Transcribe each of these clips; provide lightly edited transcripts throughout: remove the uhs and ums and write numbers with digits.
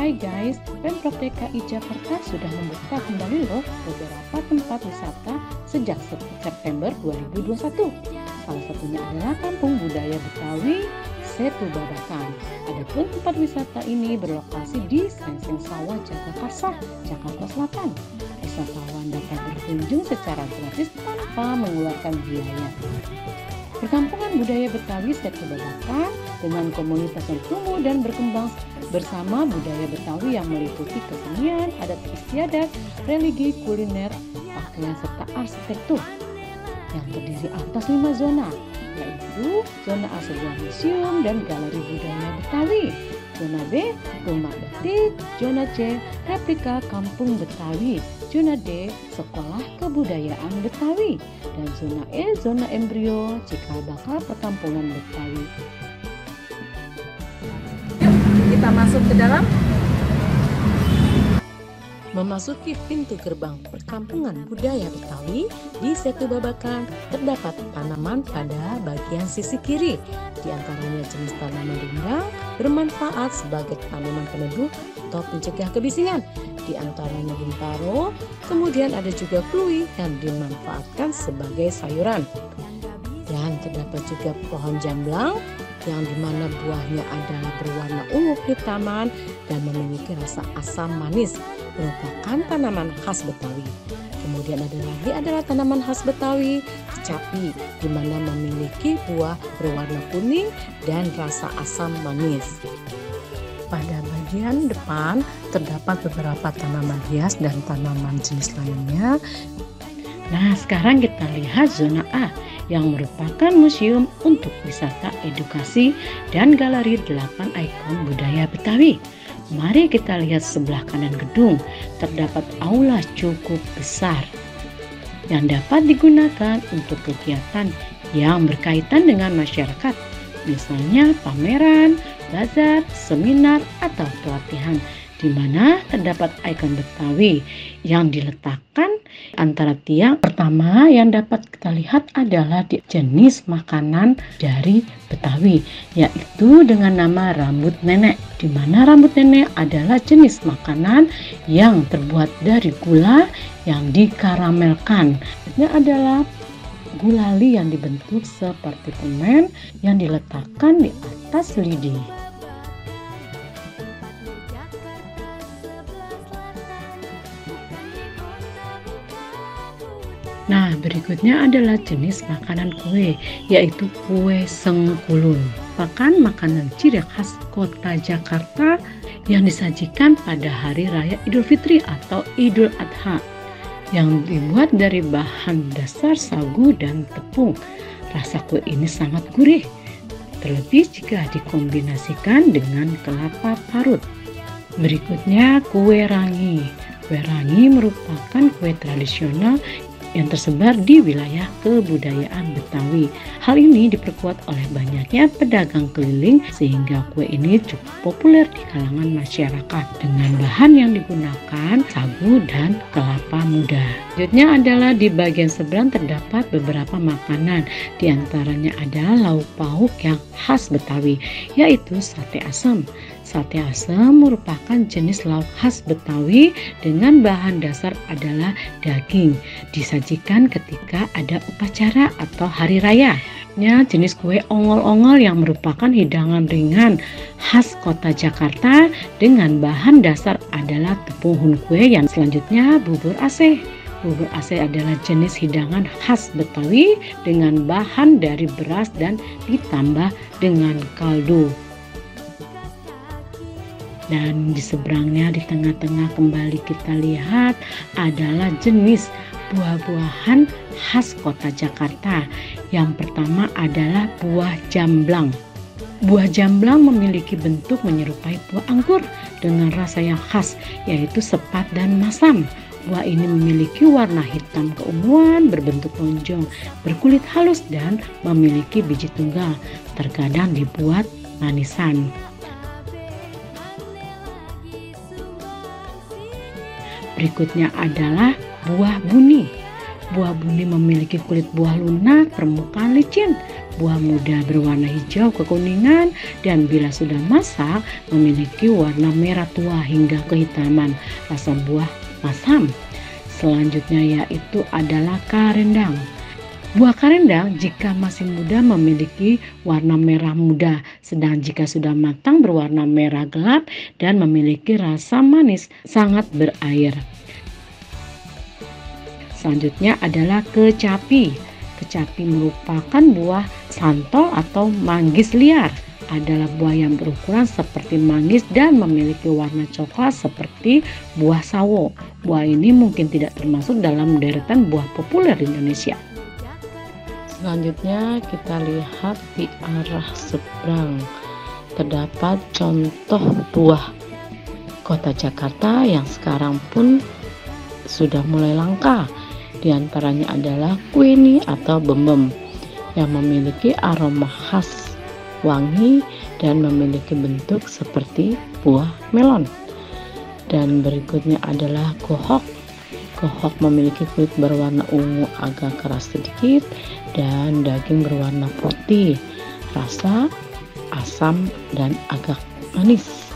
Hai guys, Pemprov DKI Jakarta sudah membuka kembali loh beberapa tempat wisata sejak September 2021. Salah satunya adalah Kampung Budaya Betawi Setu Babakan. Adapun tempat wisata ini berlokasi di Sengseng Sawah Jagakarsa, Jakarta Selatan. Wisatawan dapat berkunjung secara gratis tanpa mengeluarkan biaya. Perkampungan budaya Betawi Setu Babakan dengan komunitas yang tumbuh dan berkembang bersama budaya Betawi yang meliputi kesenian, adat istiadat, religi, kuliner, pakaian serta arsitektur yang terdiri atas 5 zona, yaitu zona A sebuah museum dan galeri budaya Betawi, zona B rumah batik, zona C replika kampung Betawi, zona D sekolah kebudayaan Betawi, dan zona E zona embrio cikal bakal perkampungan Betawi. Kita masuk ke dalam. Memasuki pintu gerbang perkampungan budaya Betawi di Setu Babakan terdapat tanaman pada bagian sisi kiri. Di antaranya jenis tanaman rindang bermanfaat sebagai tanaman peneduh atau pencegah kebisingan. Di antaranya bintaro, kemudian ada juga klui yang dimanfaatkan sebagai sayuran. Dan terdapat juga pohon jamblang yang dimana buahnya adalah berwarna ungu hitaman dan memiliki rasa asam manis, merupakan tanaman khas Betawi. Kemudian adalah tanaman khas Betawi, kecapi, di mana memiliki buah berwarna kuning dan rasa asam manis. Pada bagian depan terdapat beberapa tanaman hias dan tanaman jenis lainnya. Nah, sekarang kita lihat zona A yang merupakan museum untuk wisata edukasi dan galeri 8 ikon budaya Betawi. Mari kita lihat sebelah kanan gedung, terdapat aula cukup besar yang dapat digunakan untuk kegiatan yang berkaitan dengan masyarakat, misalnya pameran, bazar, seminar, atau pelatihan, di mana terdapat ikon Betawi yang diletakkan antara tiang. Pertama yang dapat kita lihat adalah jenis makanan dari Betawi, yaitu dengan nama rambut nenek, di mana rambut nenek adalah jenis makanan yang terbuat dari gula yang dikaramelkan. Ini adalah gulali yang dibentuk seperti permen yang diletakkan di atas lidi. Nah, berikutnya adalah jenis makanan kue, yaitu kue sengkulun. Merupakan makanan ciri khas kota Jakarta yang disajikan pada hari raya Idul Fitri atau Idul Adha, yang dibuat dari bahan dasar sagu dan tepung. Rasa kue ini sangat gurih, terlebih jika dikombinasikan dengan kelapa parut. Berikutnya kue rangi. Kue rangi merupakan kue tradisional yang tersebar di wilayah kebudayaan Betawi. Hal ini diperkuat oleh banyaknya pedagang keliling sehingga kue ini cukup populer di kalangan masyarakat dengan bahan yang digunakan sagu dan kelapa muda. Selanjutnya adalah di bagian seberang terdapat beberapa makanan, di antaranya adalah lauk pauk yang khas Betawi, yaitu sate asam. Sate asam merupakan jenis lauk khas Betawi dengan bahan dasar adalah daging. Disajikan ketika ada upacara atau hari raya. Jenis kue ongol-ongol yang merupakan hidangan ringan khas kota Jakarta dengan bahan dasar adalah tepung hun kue. Yang selanjutnya bubur Aceh. Bubur Aceh adalah jenis hidangan khas Betawi dengan bahan dari beras dan ditambah dengan kaldu. Dan di seberangnya, di tengah-tengah kembali kita lihat adalah jenis buah-buahan khas kota Jakarta. Yang pertama adalah buah jamblang. Buah jamblang memiliki bentuk menyerupai buah anggur dengan rasa yang khas, yaitu sepat dan masam. Buah ini memiliki warna hitam keunguan, berbentuk lonjong, berkulit halus, dan memiliki biji tunggal. Terkadang dibuat manisan. Berikutnya adalah buah buni. Buah buni memiliki kulit buah lunak, permukaan licin, Buah muda berwarna hijau kekuningan dan bila sudah masak memiliki warna merah tua hingga kehitaman. Rasa buah masam. Selanjutnya yaitu adalah karendang. Buah karendang jika masih muda memiliki warna merah muda, sedang jika sudah matang berwarna merah gelap dan memiliki rasa manis sangat berair. Selanjutnya adalah kecapi. Kecapi merupakan buah santol atau manggis liar. Adalah buah yang berukuran seperti manggis dan memiliki warna coklat seperti buah sawo. Buah ini mungkin tidak termasuk dalam deretan buah populer di Indonesia. Selanjutnya kita lihat di arah seberang. Terdapat contoh buah kota Jakarta yang sekarang pun sudah mulai langka. Di antaranya adalah kuini atau bembem yang memiliki aroma khas wangi dan memiliki bentuk seperti buah melon. Dan berikutnya adalah kohok. Kohok memiliki kulit berwarna ungu agak keras sedikit dan daging berwarna putih. Rasa asam dan agak manis.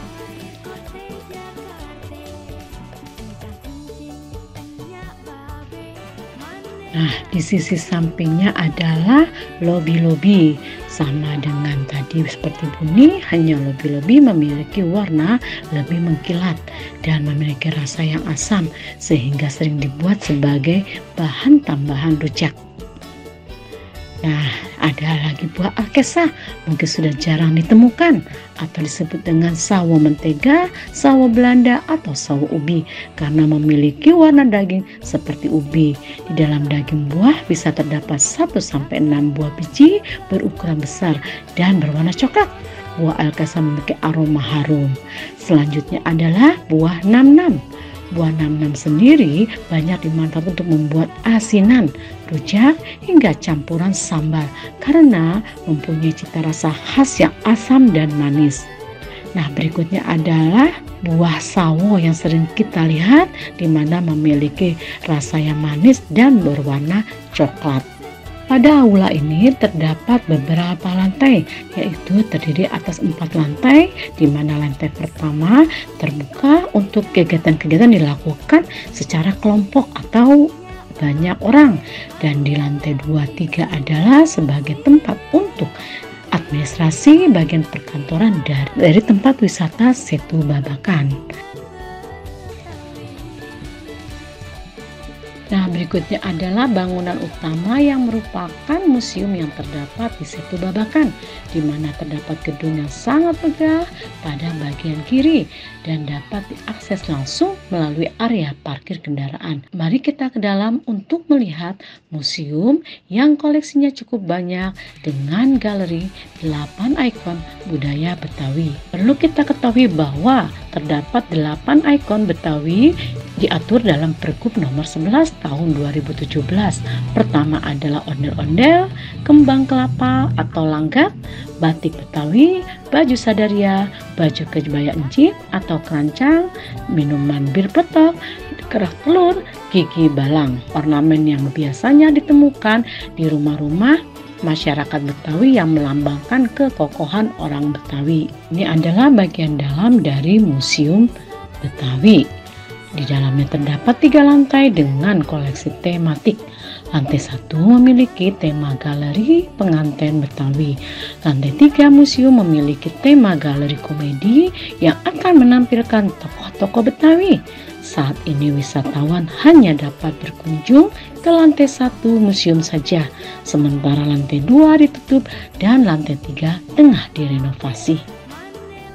Nah, di sisi sampingnya adalah lobi-lobi. Sama dengan tadi seperti bunyi, hanya lobi-lobi memiliki warna lebih mengkilat dan memiliki rasa yang asam sehingga sering dibuat sebagai bahan tambahan rujak. Nah, ada lagi buah alkesa, mungkin sudah jarang ditemukan atau disebut dengan sawo mentega, sawo Belanda atau sawo ubi karena memiliki warna daging seperti ubi. Di dalam daging buah bisa terdapat 1-6 buah biji berukuran besar dan berwarna coklat. Buah alkesa memiliki aroma harum. Selanjutnya adalah buah namnam. Buah namnam sendiri banyak dimanfaatkan untuk membuat asinan, rujak, hingga campuran sambal karena mempunyai cita rasa khas yang asam dan manis. Nah, berikutnya adalah buah sawo yang sering kita lihat di mana memiliki rasa yang manis dan berwarna coklat. Pada aula ini terdapat beberapa lantai, yaitu terdiri atas 4 lantai, di mana lantai pertama terbuka untuk kegiatan-kegiatan dilakukan secara kelompok atau banyak orang, dan di lantai 2, 3 adalah sebagai tempat untuk administrasi bagian perkantoran dari tempat wisata Setu Babakan. Nah, berikutnya adalah bangunan utama yang merupakan museum yang terdapat di Setu Babakan, di mana terdapat gedung yang sangat megah pada bagian kiri dan dapat diakses langsung melalui area parkir kendaraan. Mari kita ke dalam untuk melihat museum yang koleksinya cukup banyak dengan galeri 8 ikon budaya Betawi. Perlu kita ketahui bahwa terdapat 8 ikon Betawi diatur dalam Pergub nomor 11 tahun 2017. Pertama adalah ondel-ondel, kembang kelapa atau langgat, batik Betawi, baju sadaria, baju kebaya encik atau kerancang, minuman bir petok, kerak telur, gigi balang. Ornamen yang biasanya ditemukan di rumah-rumah masyarakat Betawi yang melambangkan kekokohan orang Betawi. Ini adalah bagian dalam dari Museum Betawi. Di dalamnya terdapat 3 lantai dengan koleksi tematik. Lantai 1 memiliki tema galeri pengantin Betawi. Lantai 3 museum memiliki tema galeri komedi yang akan menampilkan tokoh-tokoh Betawi. Saat ini wisatawan hanya dapat berkunjung ke lantai 1 museum saja, sementara lantai 2 ditutup dan lantai 3 tengah direnovasi.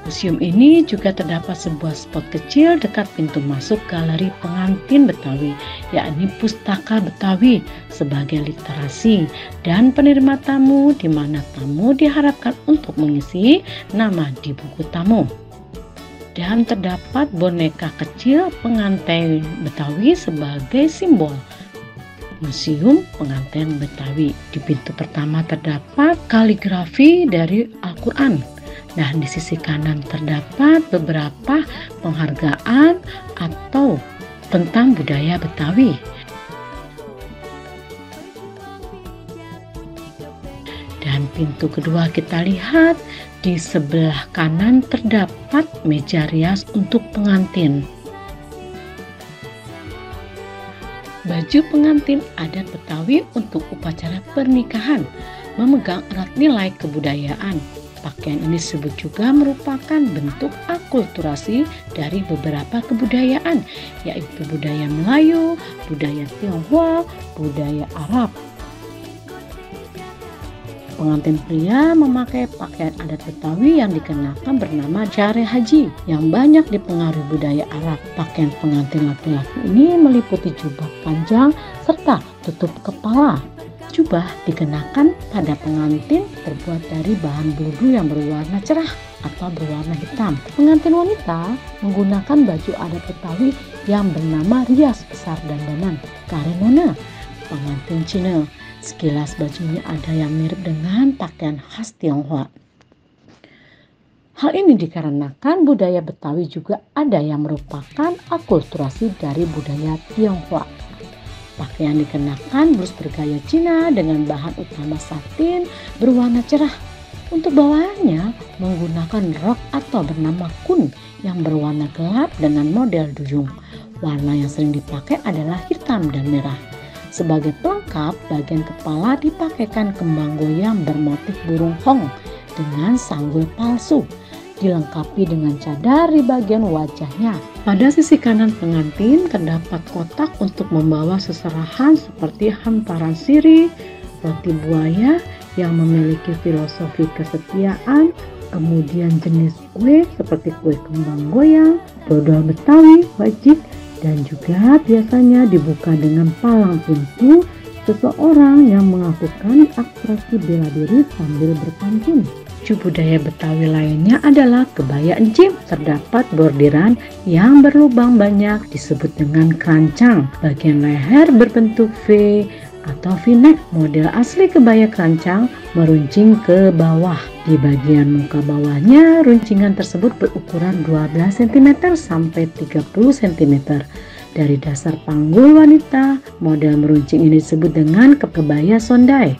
Museum ini juga terdapat sebuah spot kecil dekat pintu masuk galeri pengantin Betawi, yakni Pustaka Betawi sebagai literasi dan penerima tamu, di mana tamu diharapkan untuk mengisi nama di buku tamu. Dan terdapat boneka kecil pengantin Betawi sebagai simbol Museum Pengantin Betawi. Di pintu pertama terdapat kaligrafi dari Al-Quran. Nah, di sisi kanan terdapat beberapa penghargaan atau tentang budaya Betawi. Dan pintu kedua kita lihat di sebelah kanan terdapat meja rias untuk pengantin. Baju pengantin adat Betawi untuk upacara pernikahan memegang erat nilai kebudayaan. Pakaian ini disebut juga merupakan bentuk akulturasi dari beberapa kebudayaan, yaitu budaya Melayu, budaya Tionghoa, budaya Arab. Pengantin pria memakai pakaian adat Betawi yang dikenakan bernama jare haji yang banyak dipengaruhi budaya Arab. Pakaian pengantin laki-laki ini meliputi jubah panjang serta tutup kepala. Jubah dikenakan pada pengantin terbuat dari bahan bludu yang berwarna cerah atau berwarna hitam. Pengantin wanita menggunakan baju adat Betawi yang bernama rias besar dandanan karenona. Pengantin Cina, sekilas bajunya ada yang mirip dengan pakaian khas Tionghoa. Hal ini dikarenakan budaya Betawi juga ada yang merupakan akulturasi dari budaya Tionghoa. Pakaian dikenakan blus bergaya Cina dengan bahan utama satin berwarna cerah. Untuk bawahannya menggunakan rok atau bernama kun yang berwarna gelap dengan model duyung. Warna yang sering dipakai adalah hitam dan merah. Sebagai pelengkap, bagian kepala dipakaikan kembang goyang bermotif burung hong dengan sanggul palsu, dilengkapi dengan cadar di bagian wajahnya. Pada sisi kanan pengantin terdapat kotak untuk membawa seserahan seperti hamparan sirih, roti buaya yang memiliki filosofi kesetiaan, kemudian jenis kue seperti kue kembang goyang, dodol Betawi, wajib, dan juga biasanya dibuka dengan palang pintu seseorang yang melakukan atraksi bela diri sambil berpantun. Budaya Betawi lainnya adalah kebaya encim. Terdapat bordiran yang berlubang banyak disebut dengan kerancang. Bagian leher berbentuk V atau V-neck. Model asli kebaya kerancang meruncing ke bawah. Di bagian muka bawahnya, runcingan tersebut berukuran 12 cm sampai 30 cm. Dari dasar panggul wanita, model meruncing ini disebut dengan kebaya sondai.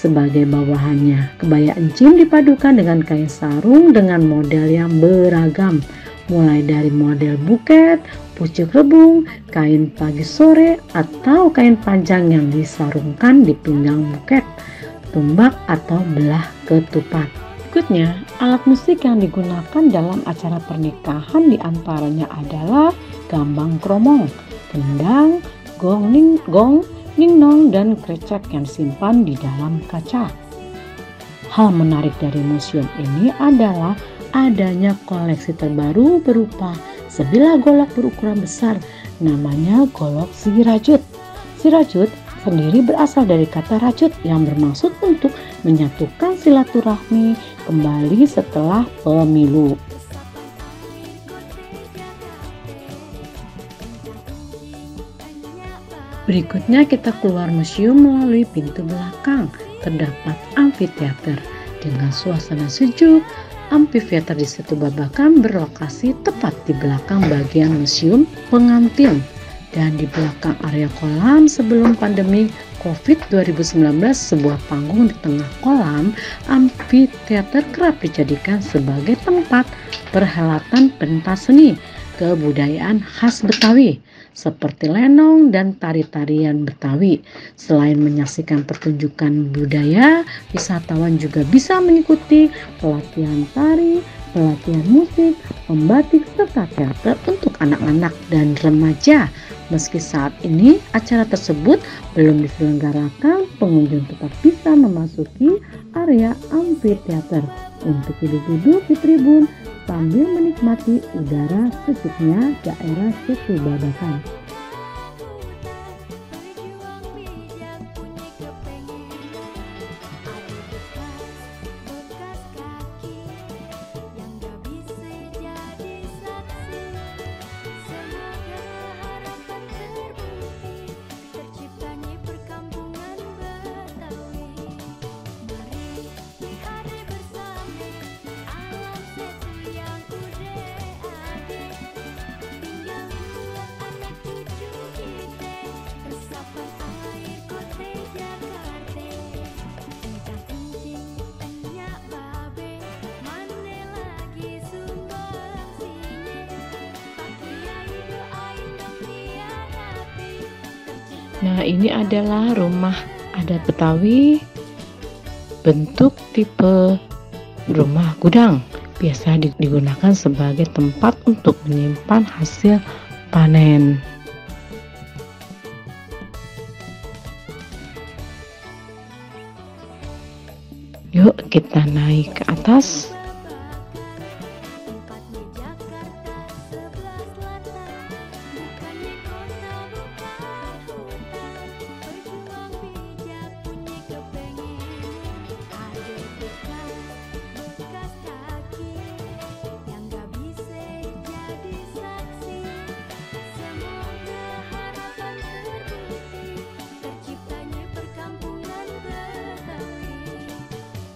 Sebagai bawahannya, kebaya encim dipadukan dengan kain sarung dengan model yang beragam, mulai dari model buket, pucuk rebung, kain pagi sore, atau kain panjang yang disarungkan di pinggang buket, tumbak atau belah ketupat. Berikutnya, alat musik yang digunakan dalam acara pernikahan diantaranya adalah gambang kromong, kendang, gong, ningnong, dan krecek yang disimpan di dalam kaca. Hal menarik dari museum ini adalah adanya koleksi terbaru berupa sebilah golok berukuran besar, namanya golok Sirajut. Sirajut sendiri berasal dari kata rajut yang bermaksud untuk menyatukan silaturahmi kembali setelah pemilu. Berikutnya kita keluar museum melalui pintu belakang. Terdapat amfiteater dengan suasana sejuk. Amfiteater di Setu Babakan berlokasi tepat di belakang bagian museum pengantin dan di belakang area kolam. Sebelum pandemi COVID 2019, sebuah panggung di tengah kolam amfiteater kerap dijadikan sebagai tempat perhelatan pentas seni kebudayaan khas Betawi seperti lenong dan tari-tarian Betawi. Selain menyaksikan pertunjukan budaya, wisatawan juga bisa mengikuti pelatihan tari, pelatihan musik, membatik, serta teater untuk anak-anak dan remaja. Meski saat ini acara tersebut belum diselenggarakan, pengunjung tetap bisa memasuki area amfiteater untuk duduk-duduk di tribun sambil menikmati udara sejuknya daerah Setu Babakan. Nah, ini adalah rumah adat Betawi bentuk tipe rumah gudang. Biasa digunakan sebagai tempat untuk menyimpan hasil panen. Yuk kita naik ke atas.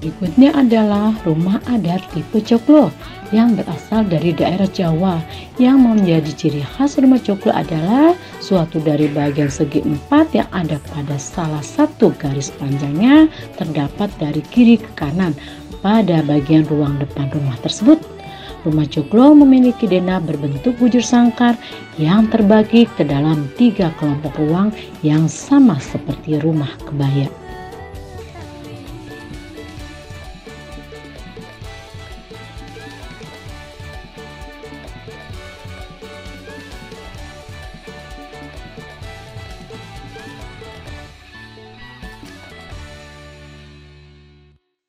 Berikutnya adalah rumah adat tipe coklo yang berasal dari daerah Jawa. Yang menjadi ciri khas rumah coklo adalah suatu dari bagian segi empat yang ada pada salah satu garis panjangnya terdapat dari kiri ke kanan pada bagian ruang depan rumah tersebut. Rumah coklo memiliki denah berbentuk bujur sangkar yang terbagi ke dalam 3 kelompok ruang yang sama seperti rumah kebaya.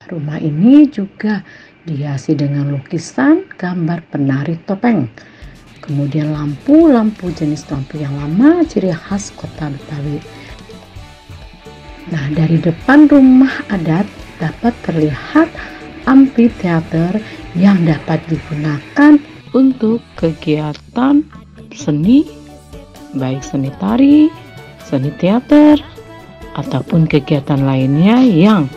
Rumah ini juga dihiasi dengan lukisan gambar penari topeng. Kemudian lampu jenis lampu yang lama ciri khas kota Betawi. Nah, dari depan rumah adat dapat terlihat amphitheater yang dapat digunakan untuk kegiatan seni, baik seni tari, seni teater, ataupun kegiatan lainnya yang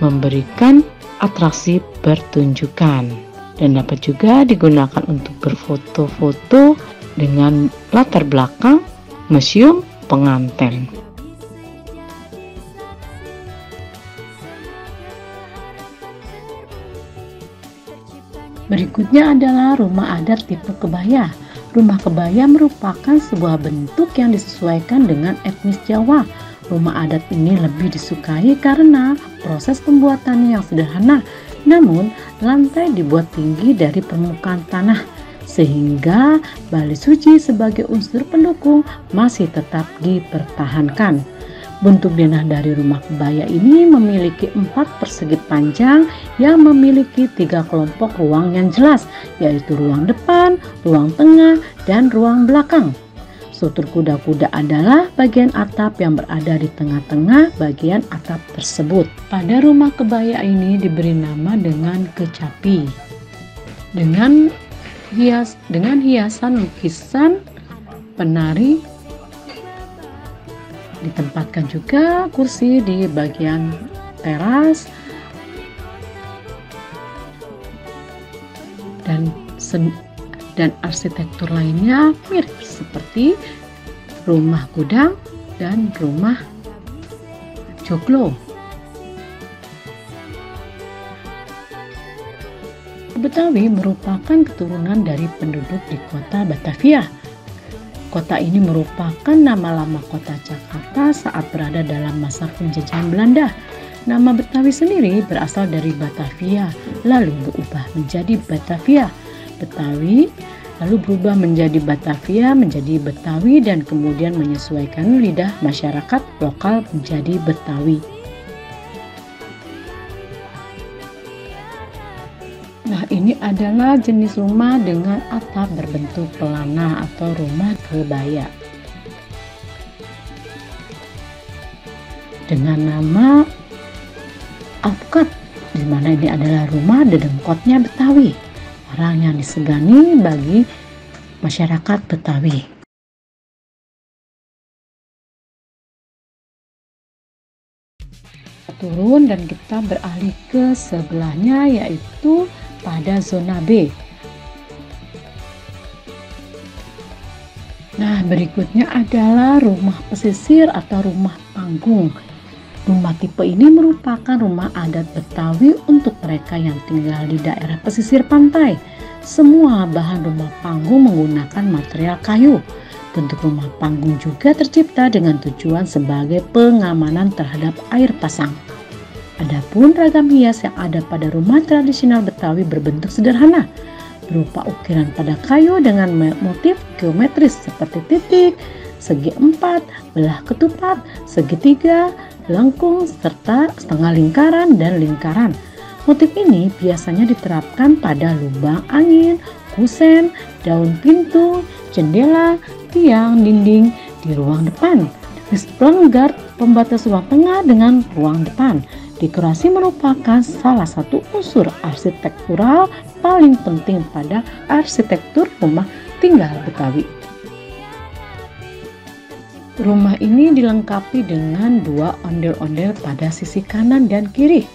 memberikan atraksi pertunjukan, dan dapat juga digunakan untuk berfoto-foto dengan latar belakang museum pengantin. Berikutnya adalah rumah adat tipe kebaya. Rumah kebaya merupakan sebuah bentuk yang disesuaikan dengan etnis Jawa. Rumah adat ini lebih disukai karena proses pembuatannya yang sederhana, namun lantai dibuat tinggi dari permukaan tanah, sehingga bali suci sebagai unsur pendukung masih tetap dipertahankan. Bentuk denah dari rumah kebaya ini memiliki 4 persegi panjang yang memiliki 3 kelompok ruang yang jelas, yaitu ruang depan, ruang tengah, dan ruang belakang. Struktur kuda-kuda adalah bagian atap yang berada di tengah-tengah bagian atap tersebut. Pada rumah kebaya ini diberi nama dengan kecapi. Dengan hiasan lukisan penari, ditempatkan juga kursi di bagian teras dan arsitektur lainnya mirip seperti rumah gudang dan rumah joglo. Betawi merupakan keturunan dari penduduk di kota Batavia. Kota ini merupakan nama lama kota Jakarta saat berada dalam masa penjajahan Belanda. Nama Betawi sendiri berasal dari Batavia, lalu berubah menjadi Batavia. Betawi lalu berubah menjadi Batavia, menjadi Betawi, dan kemudian menyesuaikan lidah masyarakat lokal menjadi Betawi. Nah, ini adalah jenis rumah dengan atap berbentuk pelana atau rumah kebaya dengan nama alpukat, di mana ini adalah rumah dedengkotnya Betawi, orang yang disegani bagi masyarakat Betawi. Turun dan kita beralih ke sebelahnya, yaitu pada zona B. Nah, berikutnya adalah rumah pesisir atau rumah panggung. Rumah tipe ini merupakan rumah adat Betawi untuk mereka yang tinggal di daerah pesisir pantai. Semua bahan rumah panggung menggunakan material kayu. Bentuk rumah panggung juga tercipta dengan tujuan sebagai pengamanan terhadap air pasang. Adapun ragam hias yang ada pada rumah tradisional Betawi berbentuk sederhana, berupa ukiran pada kayu dengan motif geometris seperti titik, segi empat, belah ketupat, segitiga, lengkung, serta setengah lingkaran dan lingkaran. Motif ini biasanya diterapkan pada lubang angin, kusen, daun pintu, jendela, tiang, dinding di ruang depan. Displenggar pembatas ruang tengah dengan ruang depan. Dekorasi merupakan salah satu unsur arsitektural paling penting pada arsitektur rumah tinggal Betawi. Rumah ini dilengkapi dengan dua ondel-ondel pada sisi kanan dan kiri.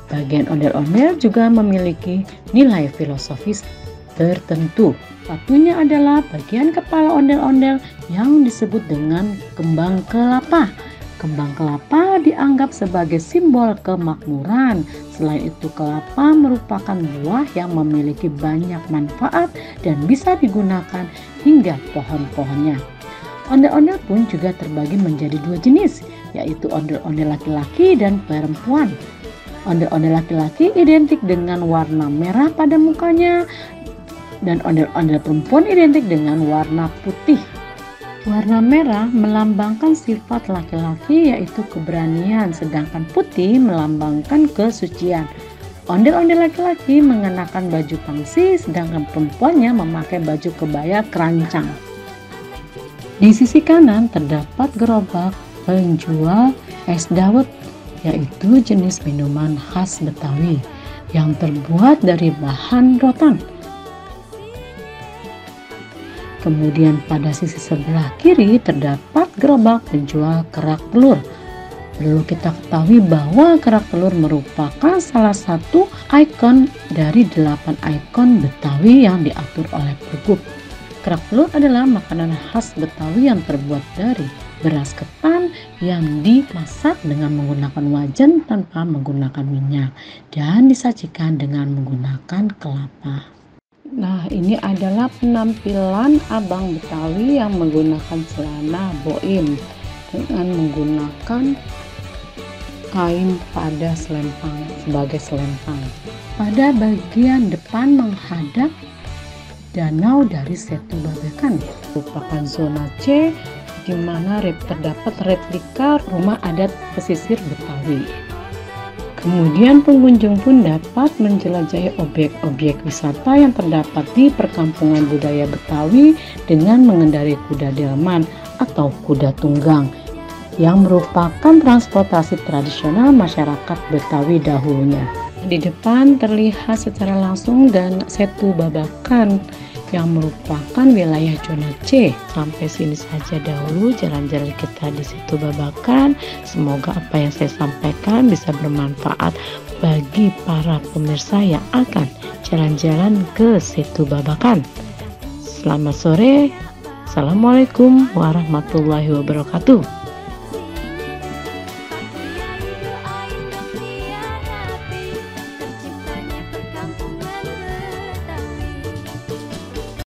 Bagian ondel-ondel juga memiliki nilai filosofis tertentu. Satunya adalah bagian kepala ondel-ondel yang disebut dengan kembang kelapa. Kembang kelapa dianggap sebagai simbol kemakmuran. Selain itu, kelapa merupakan buah yang memiliki banyak manfaat dan bisa digunakan hingga pohon-pohonnya. Ondel-ondel pun juga terbagi menjadi dua jenis, yaitu ondel-ondel laki-laki dan perempuan. Ondel-ondel laki-laki identik dengan warna merah pada mukanya, dan ondel-ondel perempuan identik dengan warna putih. Warna merah melambangkan sifat laki-laki, yaitu keberanian, sedangkan putih melambangkan kesucian. Ondel-ondel laki-laki mengenakan baju pangsi, sedangkan perempuannya memakai baju kebaya kerancang. Di sisi kanan terdapat gerobak penjual es dawet, yaitu jenis minuman khas Betawi yang terbuat dari bahan rotan. Kemudian pada sisi sebelah kiri terdapat gerobak penjual kerak telur. Perlu kita ketahui bahwa kerak telur merupakan salah satu ikon dari 8 ikon Betawi yang diatur oleh Pergub. Kerak telur adalah makanan khas Betawi yang terbuat dari beras ketan yang dimasak dengan menggunakan wajan tanpa menggunakan minyak dan disajikan dengan menggunakan kelapa. Nah, ini adalah penampilan abang Betawi yang menggunakan celana boim dengan menggunakan kain pada selempang sebagai selempang. Pada bagian depan menghadap danau dari Setu Babakan, merupakan zona C di mana terdapat replika rumah adat pesisir Betawi. Kemudian pengunjung pun dapat menjelajahi objek-objek wisata yang terdapat di perkampungan budaya Betawi dengan mengendarai kuda delman atau kuda tunggang yang merupakan transportasi tradisional masyarakat Betawi dahulunya. Di depan terlihat secara langsung dan Setu Babakan yang merupakan wilayah zona C. Sampai sini saja dahulu jalan-jalan kita di Setu Babakan. Semoga apa yang saya sampaikan bisa bermanfaat bagi para pemirsa yang akan jalan-jalan ke Setu Babakan. Selamat sore. Assalamualaikum warahmatullahi wabarakatuh.